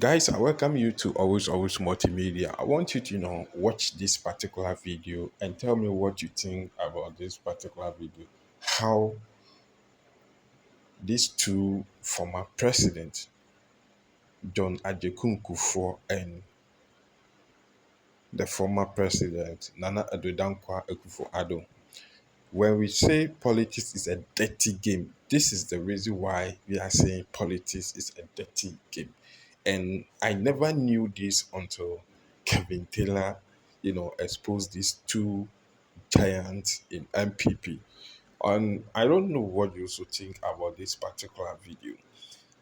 Guys, I welcome you to Always Multimedia. I want you to watch this particular video and tell me what you think about this particular video. How these two former presidents, John Agyekum Kufuor and the former president Nana Addo Dankwa Akufo-Addo. When we say politics is a dirty game, this is the reason why we are saying politics is a dirty game. And I never knew this until Kevin Taylor, exposed these two giants in MPP. And I don't know what you also think about this particular video.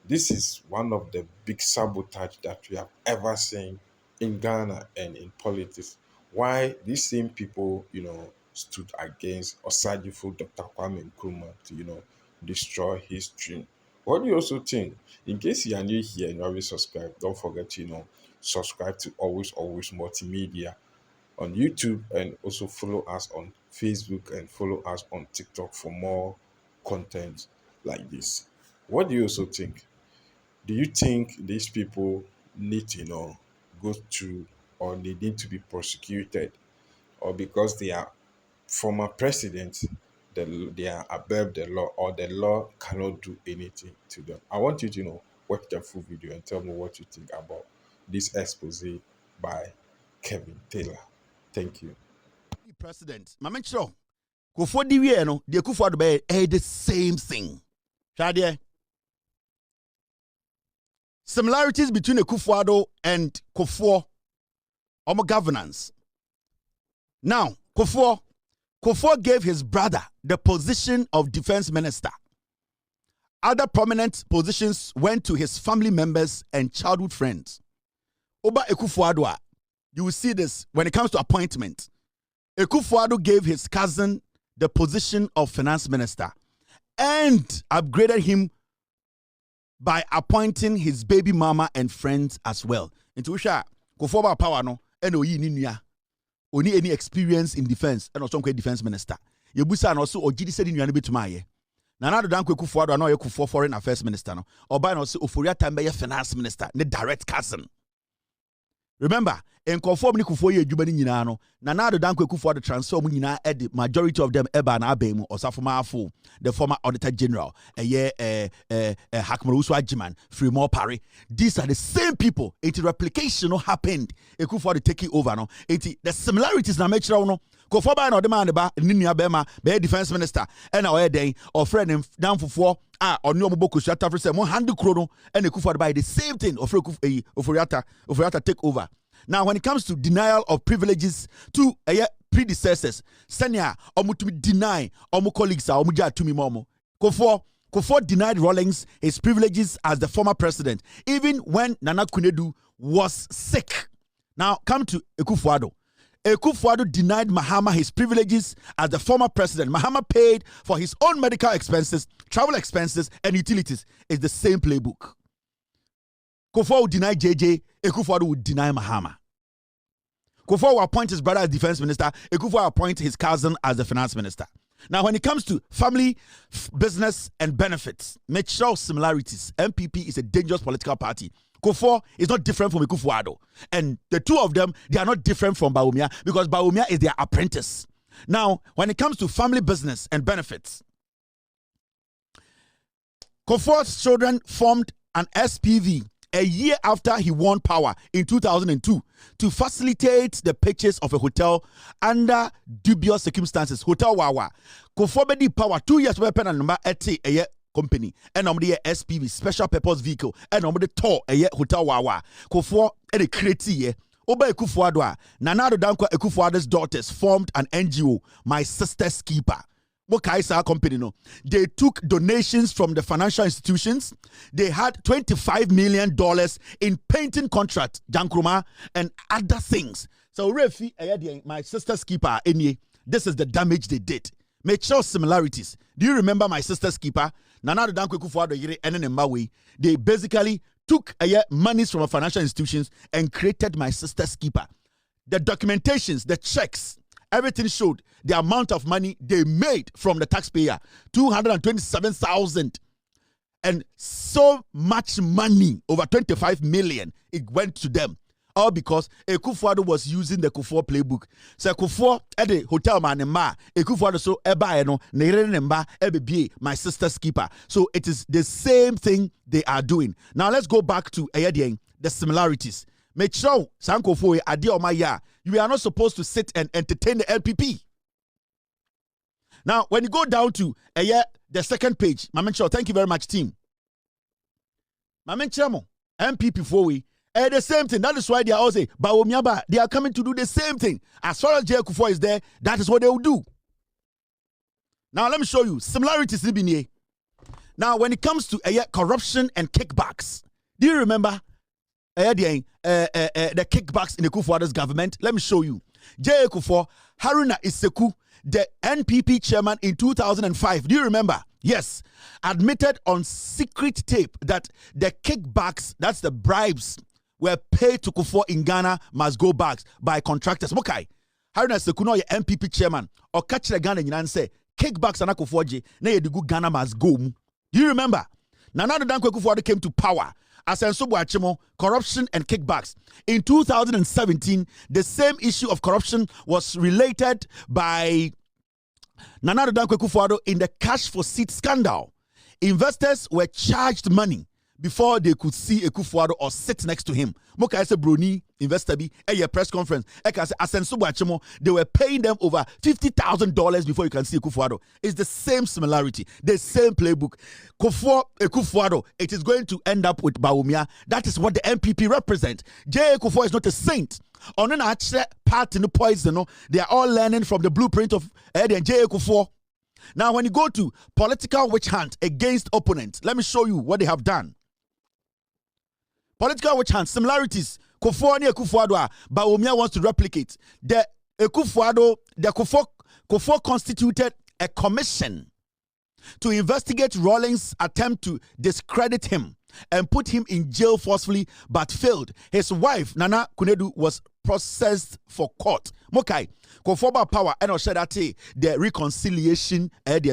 This is one of the big sabotage that we have ever seen in Ghana and in politics. Why these same people, stood against Osajifo Dr. Kwame Nkrumah to, destroy his dream. What do you also think? In case you are new here and you already subscribe, don't forget to, subscribe to Always Multimedia on YouTube and also follow us on Facebook and follow us on TikTok for more content like this. What do you also think? Do you think these people need to, go to or they need to be prosecuted, or because they are former presidents, they are above the law, or the law cannot do anything to them? I want you to watch the full video and tell me what you think about this expose by Kevin Taylor. Thank you. President, my mention, Kufuor di wie no, the Kufuor be the same thing. Shade. Similarities between the Kufuor and Kufuor on governance. Now, Kufuor gave his brother the position of defense minister. Other prominent positions went to his family members and childhood friends. Oba Kufuor, you will see this when it comes to appointment. Kufuor gave his cousin the position of finance minister and upgraded him by appointing his baby mama and friends as well. Into which Kufuor power no and only any experience in defense and also defense minister. Yebusa and also Ojidi said in Yanabi to my Nana Addo Dankwa Akufo-Addo no Kufuor foreign affairs minister no. Or by no also Oforia Tambe finance minister, the direct cousin. Remember, in conform ni Kufuor ye adwuma ni nyina no, Nana Addo Dankwa Akufo-Addo transfer mu nyina the majority of them eba na abemu Osafo Afo, the former auditor general, Hakmarusu Ajiman, Fremont Parry. These are the same people. It replication no happened. Akufo-Addo taking over no. The similarities na make no. Kufuor ba na demand ba ni nua bema be defense minister and na den or friend him down for oni omoboko shata for say mo hand kro no and Akufo-Addo by the same thing of Oforiata take over. Now, when it comes to denial of privileges to predecessors, Senya omutumi deny omu colleagues omuja tumi momo. Kufuor denied Rawlings his privileges as the former president, even when Nana Kunedu was sick. Now, come to Akufo-Addo. Akufo-Addo denied Mahama his privileges as the former president. Mahama paid for his own medical expenses, travel expenses, and utilities. It's the same playbook. Kufuor would deny JJ, Akufo-Addo would deny Mahama. Kufuor will appoint his brother as defense minister, Akufo will appoint his cousin as the finance minister. Now, when it comes to family, business, and benefits, make sure similarities. MPP is a dangerous political party. Kufuor is not different from Akufo-Addo. And the two of them, they are not different from Bawumia because Bawumia is their apprentice. Now, when it comes to family business and benefits, Kufuor's children formed an SPV a year after he won power in 2002 to facilitate the purchase of a hotel under dubious circumstances. Hotel Wawa. Kufuor bedi power 2 years weapon and number 80 a year company and the SPV special purpose vehicle and the tour a year Hotel Wawa. Kufuor and the creative Oba Akufo-Addo, Nana Addo Dankwa Akufo-Addo's daughters formed an NGO, My Sister's Keeper. Company no. They took donations from the financial institutions. They had $25 million in painting contract, Jankruma, and other things. So, Refi, My Sister's Keeper, this is the damage they did. Make sure similarities. Do you remember My Sister's Keeper? Nana Addo Dankwa Akufo-Addo and Mbawe. They basically took monies from financial institutions and created My Sister's Keeper. The documentations, the checks, everything showed the amount of money they made from the taxpayer, 227,000 And so much money, over 25 million, it went to them. All because Kufuor was using the Kufuor playbook. So Kufuor at the hotel man and ma, Kufuor so eba no nemba ebe my sister's keeper. So it is the same thing they are doing. Now let's go back to the similarities. Make sure Sankofoe adi omaya. You are not supposed to sit and entertain the LPP. Now when you go down to the second page, Mamencho, thank you very much, team. Mamenchamo, MPP for we. The same thing. That is why they are all saying, Bawomiaba, they are coming to do the same thing. As far as Agyekum Kufuor is there, that is what they will do. Now, let me show you similarities. Now, when it comes to corruption and kickbacks, do you remember the kickbacks in the Kufuor's government? Let me show you. Agyekum Kufuor, Haruna Iseku, the NPP chairman in 2005. Do you remember? Yes. Admitted on secret tape that the kickbacks, that's the bribes, were paid to Kufuor in Ghana must go back by contractors. Okay. Haruna Sekuno, your MPP chairman, or catch the Ghana and say, kickbacks and Kufuor, na yedigu Ghana must go. Do you remember? Addo Dankwa Akufo-Addo came to power as corruption and kickbacks. In 2017, the same issue of corruption was related by Addo Dankwa Akufo-Addo in the cash for seat scandal. Investors were charged money before they could see Akufo-Addo or sit next to him. Moka ese Bruni investor be a press conference. They were paying them over $50,000 before you can see Akufo-Addo. It's the same similarity, the same playbook. Akufo-Addo, it is going to end up with Bawumia. That is what the MPP represent. Agyekum Kufuor is not a saint. On an actual part in the poison, they are all learning from the blueprint of Agyekum Kufuor. Now, when you go to political witch hunt against opponents, let me show you what they have done. Political witch hunt, similarities. Kufuor and Akufo-Addo, Bawumia wants to replicate. The Kufuor constituted a commission to investigate Rawlings' attempt to discredit him and put him in jail forcefully, but failed. His wife, Nana Kunedu, was processed for court. Mokai, Kufuor power and Oshadate, the reconciliation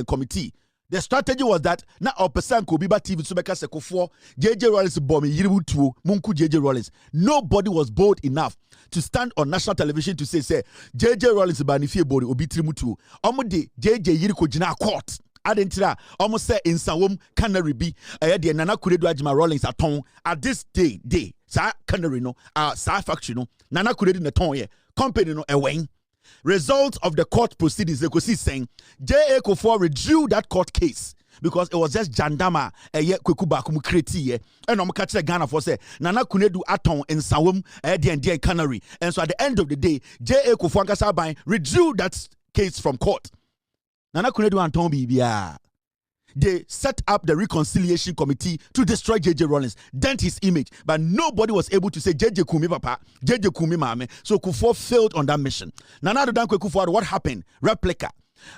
committee. The strategy was that na opesan ko biba TV so beka se Kufuor JJ Rawlings bomb yiribu tuo munku JJ Rawlings. Nobody was bold enough to stand on national television to say JJ Rawlings ba ni fie body obi trimu tuo. Omo de JJ yiri ko gina court. Adentira almost say in Sawom Canary B de Nana Kunedu Ajima Rawlings aton at this day sa Canary no sa factory no Nana Kunedu na ton ye company no ewen. Result of the court proceedings, they could see saying Agyekum Kufuor withdrew that court case because it was just jandama kwekubakum kreti and catch the Ghana for say Nana Kunedu aton in Sawom and Canary. And so at the end of the day, Agyekum Kufuor Kasabai withdrew that case from court. Nana Kunedu Anton Bibia. They set up the reconciliation committee to destroy JJ Rawlings, dent his image, but nobody was able to say JJ Kumi Papa, JJ Kumi Mame. So Kufuor failed on that mission. Addo Dankwa Akufo-Addo, what happened? Replica.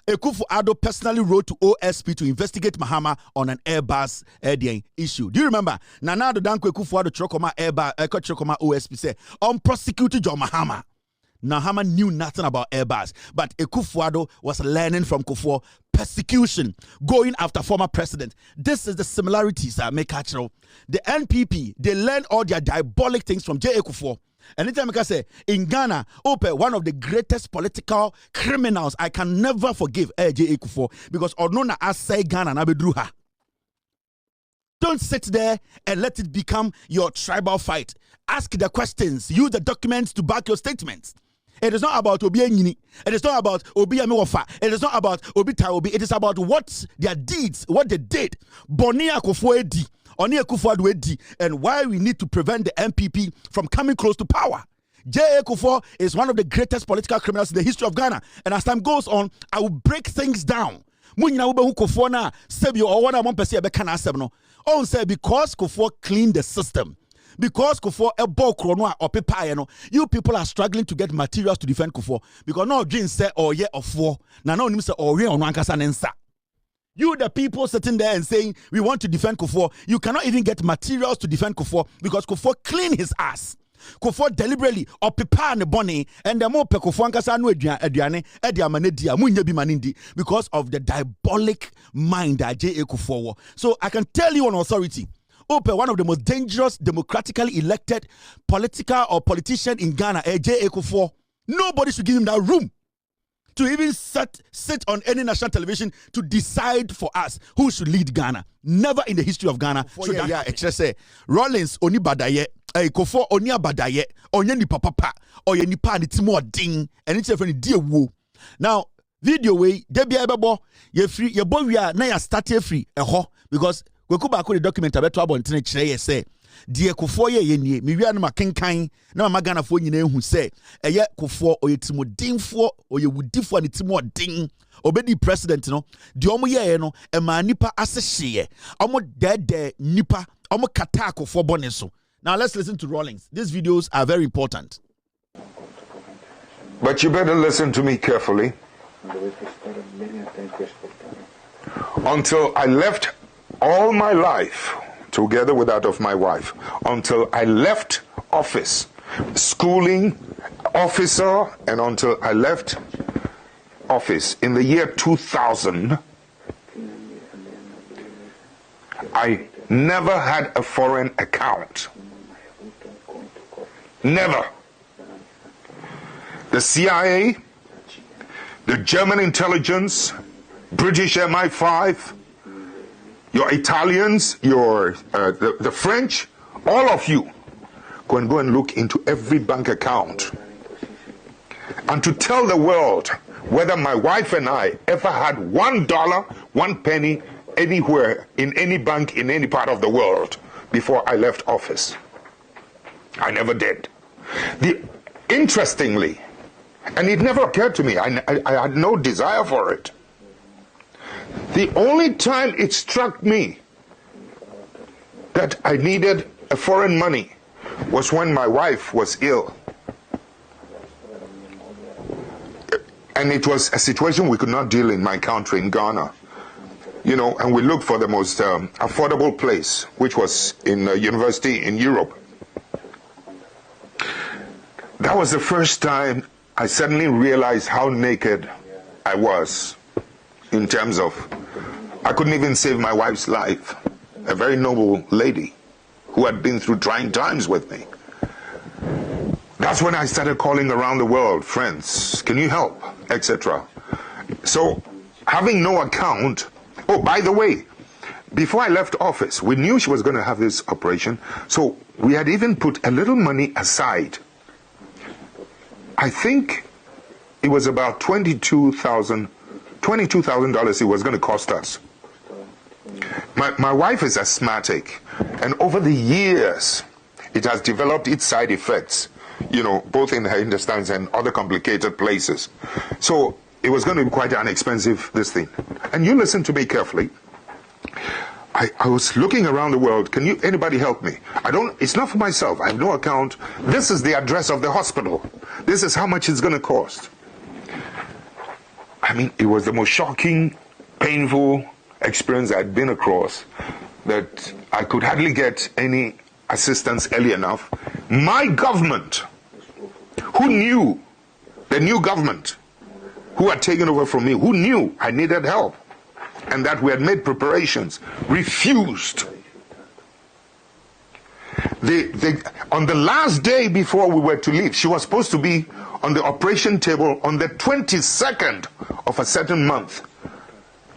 Akufo-Addo personally wrote to OSP to investigate Mahama on an Airbus issue. Do you remember? Addo Dankwa Akufo-Addo Chokoma Airbus, Chokoma OSP said, unprosecuted John Mahama. Mahama knew nothing about Airbus, but Akufo-Addo was learning from Kufuor. Persecution, going after former president. This is the similarities that make natural. The NPP, they learn all their diabolic things from Agyekum Kufuor. Anytime I can say, in Ghana, one of the greatest political criminals I can never forgive, Agyekum Kufuor, because Onona as say Ghana na bedruha. Don't sit there and let it become your tribal fight. Ask the questions. Use the documents to back your statements. It is not about Obi Enyini. It is not about Obi Amewofa. It is not about Obi Taobi. It is about what their deeds, what they did. Boni Akufo-Addo, Oni Akufo-Addo, and why we need to prevent the MPP from coming close to power. Agyekum Kufuor is one of the greatest political criminals in the history of Ghana. And as time goes on, I will break things down. Munyina ube hu Kufuor na sebi or one among person ebe kana asem no. On say because Kufuor cleaned the system. Because Kufuor you people are struggling to get materials to defend Kufuor because no dream say or yeah of war na no nim say or yeah on ankasa nensa. You the people sitting there and saying we want to defend Kufuor, you cannot even get materials to defend Kufuor because Kufuor clean his ass. Kufuor deliberately or prepare the bonnet and the more Kufuor ankasa no aduane e de amane dia munye bi manindi because of the diabolic mind that Kufuor. So I can tell you on authority, one of the most dangerous democratically elected politician in Ghana, Kufuor. Nobody should give him that room to even sit on any national television to decide for us who should lead Ghana. Never in the history of Ghana. So say Rollins oni badaye, Kufuor oni abadaye, onye ni papa, oye ni pa ni timo ding, and it's a dear woo. Now, video way, debia ebebo, ye free, ye boy we are na ya start free, because we go back to the document about trouble and tene say. Dear Kufuor ye nie me wia no makenkan na mama Ghana fo nyina ehu se eye Kufuor oyetimodinfo oyewudifo ne timodin obedi president no de omo ye no e ma nipa asehye omo dede nipa omo kata Kufuor bone so. Now let's listen to Rawlings. These videos are very important. But you better listen to me carefully. Until I left all my life together with that of my wife, until I left office, schooling, officer, and until I left office in the year 2000, I never had a foreign account. Never. The CIA, the German intelligence, British MI5, your Italians, the French, all of you go and look into every bank account and to tell the world whether my wife and I ever had $1, 1 penny anywhere in any bank in any part of the world before I left office. I never did. Interestingly, and it never occurred to me, I had no desire for it. The only time it struck me that I needed a foreign money was when my wife was ill. And it was a situation we could not deal in my country, in Ghana. You know, and we looked for the most affordable place, which was in a university in Europe. That was the first time I suddenly realized how naked I was in terms of, I couldn't even save my wife's life, a very noble lady who had been through trying times with me. That's when I started calling around the world, friends, can you help, etc. So, having no account, oh, by the way, before I left office, we knew she was going to have this operation, so we had even put a little money aside. I think it was about $22,000 it was going to cost us. My wife is asthmatic, and over the years, it has developed its side effects, you know, both in her intestines and other complicated places. So it was going to be quite an expensive, this thing. And you listen to me carefully. I was looking around the world. Anybody help me? It's not for myself. I have no account. This is the address of the hospital. This is how much it's going to cost. I mean, it was the most shocking, painful experience I'd been across, that I could hardly get any assistance early enough. My government, who knew, the new government, who had taken over from me, who knew I needed help, and that we had made preparations, refused. On the last day before we were to leave, she was supposed to be on the operation table on the 22nd of a certain month.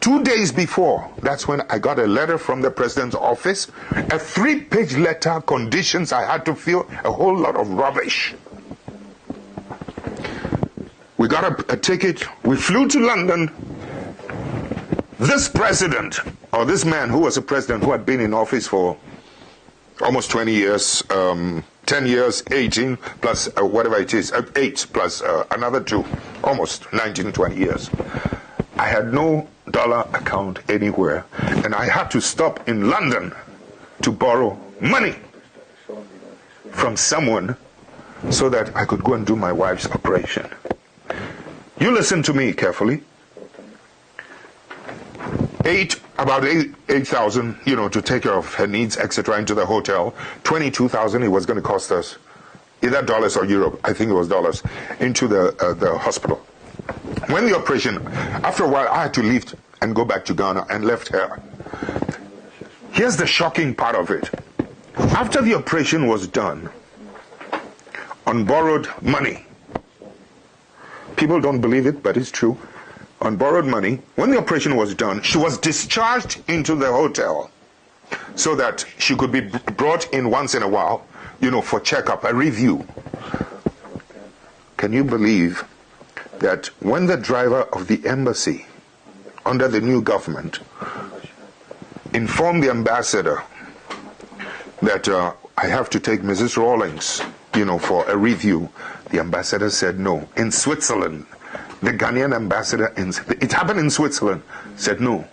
2 days before, that's when I got a letter from the president's office, a 3-page letter, conditions I had to fill, a whole lot of rubbish. We got a ticket, we flew to London. This president, or this man who was a president who had been in office for almost 20 years, 10 years, 18, plus whatever it is, 8 plus another 2, almost 19, 20 years. I had no dollar account anywhere, and I had to stop in London to borrow money from someone so that I could go and do my wife's operation. You listen to me carefully. About 8,000, you know, to take care of her needs, etc., into the hotel. 22,000 it was going to cost us either dollars or euro, I think it was dollars, into the hospital. When the operation, after a while, I had to leave and go back to Ghana and left her. Here's the shocking part of it. After the operation was done, on borrowed money, people don't believe it, but it's true, on borrowed money, when the operation was done, she was discharged into the hotel so that she could be brought in once in a while, for checkup, a review. Can you believe that when the driver of the embassy under the new government informed the ambassador that I have to take Mrs. Rawlings, for a review, the ambassador said no. In Switzerland, the Ghanaian ambassador, it happened in Switzerland, said no.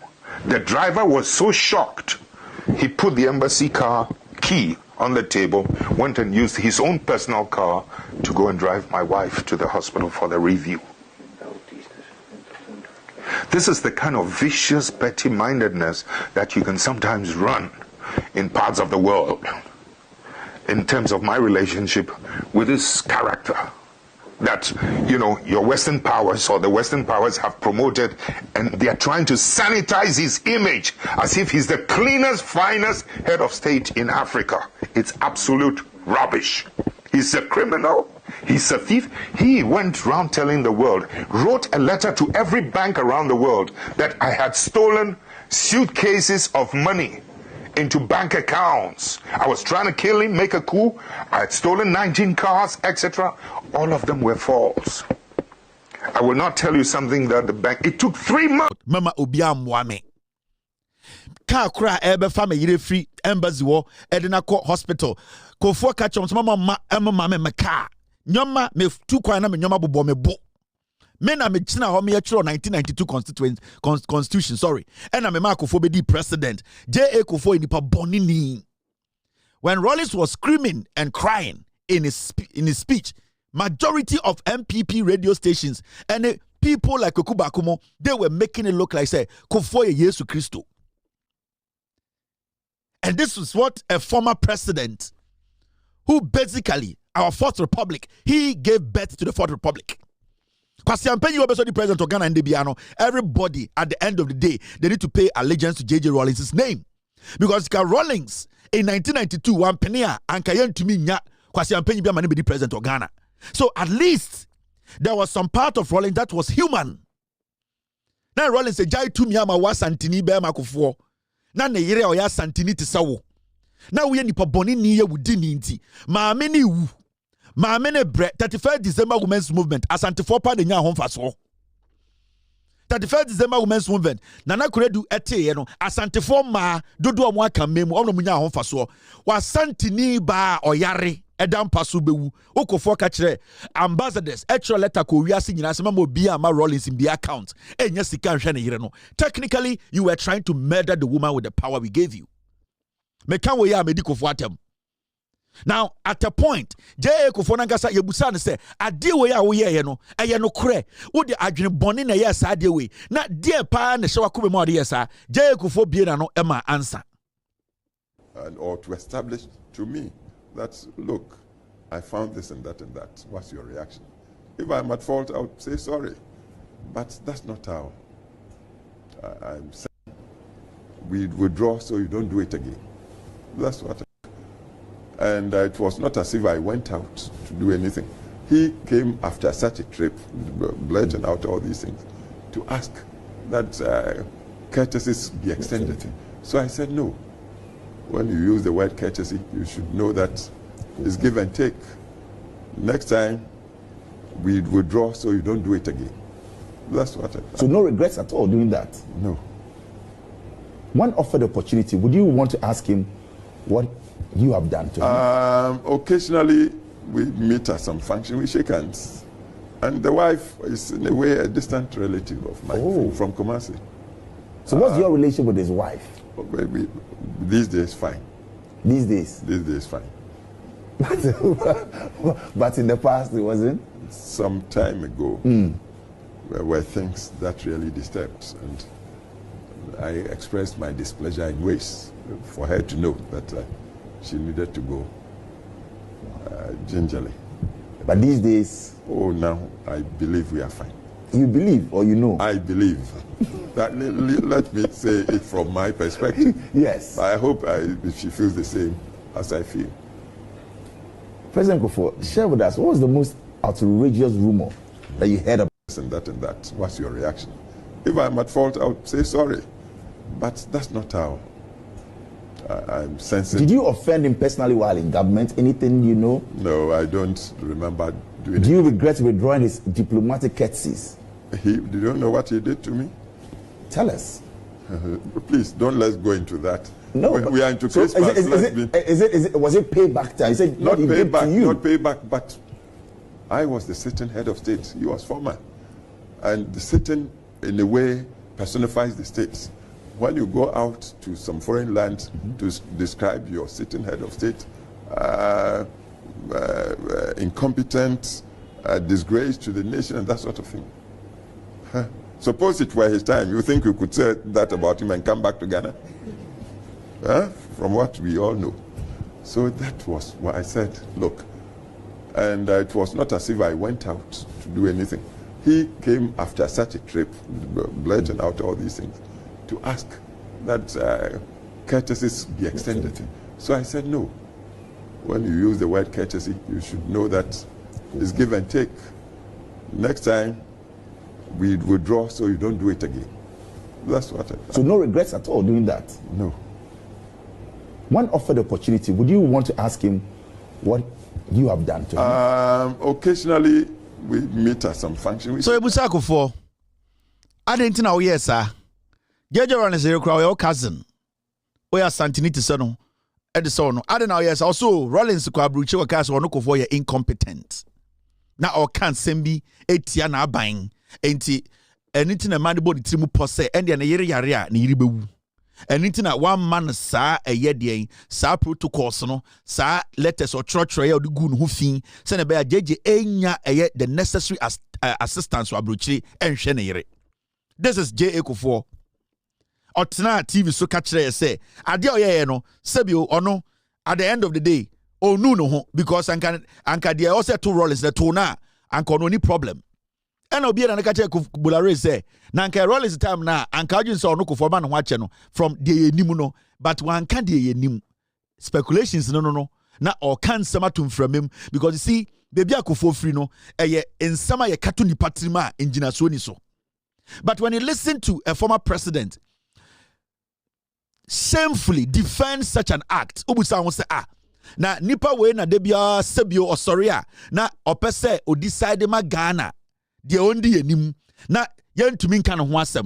The driver was so shocked, he put the embassy car key on the table, went and used his own personal car to go and drive my wife to the hospital for the review. This is the kind of vicious petty-mindedness that you can sometimes run in parts of the world in terms of my relationship with this character that, your Western powers or the Western powers have promoted, and they are trying to sanitize his image as if he's the cleanest, finest head of state in Africa. It's absolute rubbish. He's a criminal. He's a thief. He went around telling the world, wrote a letter to every bank around the world that I had stolen suitcases of money into bank accounts. I was trying to kill him, make a coup. I had stolen 19 cars, etc. All of them were false. I will not tell you something that the bank, it took 3 months. Mama Obiam Wame. Car cry ebe fame yire free embassy wo edina ko hospital. Kufuor catch on mama me car. Nyoma me tu kwa na me nyoma bobo me bo. Me na me china ho me yetro 1992 constitution, sorry. And na me ma Kufuor be di president. J.A. Kufuor nipa bonini. When Rawlings was screaming and crying in his speech, majority of MPP radio stations and people like Okubakumo, they were making it look like say Kufuor Yesu Christo. And this was what a former president who basically our fourth republic, he gave birth to the fourth republic. The president of Ghana and Debiano, everybody at the end of the day, they need to pay allegiance to J.J. Rawlings' name. Because Rawlings in 1992, one penny and Kayen to me, Kwasi Ampenyi be mani be the president of Ghana. So at least there was some part of Rawlings that was human. Now Rawlings said, Jai to me ama wa santini be ma Kufuor. Na ne yere oya santini ti sawo. Na we nipa boni ni ye wudi ni nti. Maame ni wu. Maame ne bre 31st December Women's Movement asante for pa de nya ho mfaso. 31st December Women's Movement Nana Kuredu ete no asante for ma dodo omo aka memu ono munya ho mfaso. Wa santini ba oyare edam paso bewu. Okufuor ka kire ambassadors extra letter ko wiase nyina sema mo bia ma Rawlings in be account. Enya sika hwe ne yire no. Technically you were trying to murder the woman with the power we gave you. Me kan we ya me di Kufuor atem. Now, at a point, J.A. Kufuor Nangasa Yebusan say, a deal way away, no kre, would the adjun bonnie a yes, I deal way. Not dear pa and the show could be more yes, J.A. Kufuor being no Emma answer. And or to establish to me that, look, I found this and that and that. What's your reaction? If I'm at fault, I'll say sorry. But that's not how I'm saying. We withdraw so you don't do it again. That's what. And it was not as if I went out to do anything. He came after such a trip, blurting out all these things, to ask that courtesies be extended. So I said no. When you use the word courtesy, you should know that it's give and take. Next time, we withdraw so you don't do it again. That's what I thought. So no regrets at all doing that? No. When offered the opportunity, would you want to ask him what you have done to him? Occasionally, we meet at some function, we shake hands. And the wife is, in a way, a distant relative of mine from Kumasi. So what's your relationship with his wife? These days, fine. These days? These days, fine. But in the past, it wasn't? Some time ago, there were things that really disturbed. And I expressed my displeasure in ways for her to know that she needed to go gingerly. But these days... Oh, now I believe we are fine. You believe or you know? I believe. Let me say it from my perspective. Yes. I hope she feels the same as I feel. President Kufuor, share with us, what was the most outrageous rumor that you heard about? And that. What's your reaction? If I'm at fault, I'll say sorry. But that's not how I'm sensitive. Did you offend him personally while in government? Anything you know? No, I don't remember doing it. Do you regret withdrawing his diplomatic courtesies? You don't know what he did to me? Tell us. Please, let's go into that. No, we are into so Christmas. Was it payback time? He said not payback, you. not payback, but I was the sitting head of state. He was former. And the sitting, in a way, personifies the states. When you go out to some foreign land to describe your sitting head of state, incompetent, disgrace to the nation, and that sort of thing. Suppose it were his time, you think you could say that about him and come back to Ghana? From what we all know. So that was what I said, look. And it was not as if I went out to do anything. He came after such a trip, blurting out all these things, to ask that courtesies be extended. So I said no. When you use the word courtesy, you should know that it's give and take. Next time, we withdraw so you don't do it again. That's what I thought. So no regrets at all doing that? No. When offered the opportunity, would you want to ask him what you have done to him? Occasionally, we meet at some function. So, Ebusa Kufuor, I didn't know, yes, sir. Gejeron is your cousin. We are Santinity Sono, Edison. I don't know, yes, also Rollins Kwabruchi Wakas or Kufuor incompetent. Now, or can't send me Etiana buying. Enti anything a man body trimu pose and the yere ni ribewu. Anything that one man sa a yedie sa protocols no sa letters or church or the gun who fin send a bear JJ enya the necessary assistance to abruchi and shenere. This is J. Kufuor. Otna TV so catch say adia ye no sebio ono at the end of the day oh no because anka dia also two rollers the two na anka no any problem. And obi na kache bulare say na nka roll is time na anka adwin say ono Kufuor no wache no from the enim no but wan ka the enim speculations no na or can sama to from because you see baby Kufuor free no eye ensama ye kato ni patrima engineer so ni so. But when you listen to a former president shamefully defend such an act, obusa won say na nipa we na debia sebio osoria na opese o decide ma Ghana the only enim na yentumi nka no ho asem